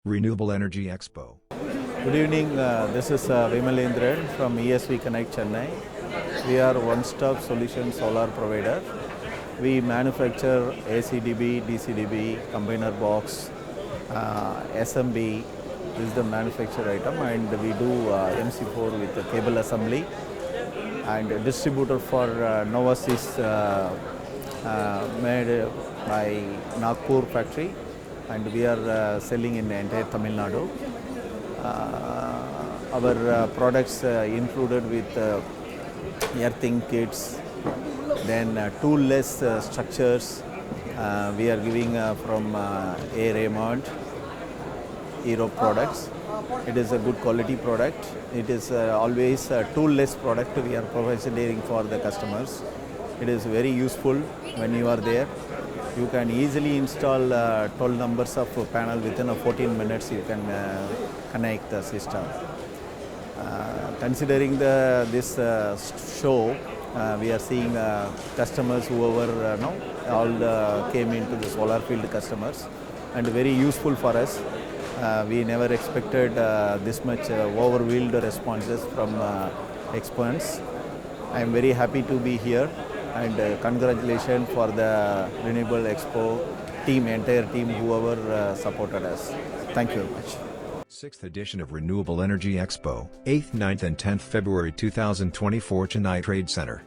Renewable Energy Expo. Good evening, this is Vimalendran from ESV Connect Chennai. We are a one-stop solution solar provider. We manufacture ACDB, DCDB, combiner box, SMB. This is the manufactured item, and we do MC4 with the cable assembly, and a distributor for Novasis made by Nagpur factory, and we are selling in the entire Tamilnadu. Our products included with earthing kits, then tool-less structures we are giving from A. Raymond Europe products. It is a good quality product. It is always a tool-less product we are providing for the customers. It is very useful when you are there. You can easily install 12 numbers of panel within 14 minutes. You can connect the system. Considering this show, we are seeing customers whoever all came into the solar field customers, and very useful for us. We never expected this much overwhelmed responses from experts. I am very happy to be here, and congratulations for the Renewable Expo team, entire team, whoever supported us. Thank you very much. 6th edition of Renewable Energy Expo, 8th, 9th and 10th February 2024, Chennai Trade Center.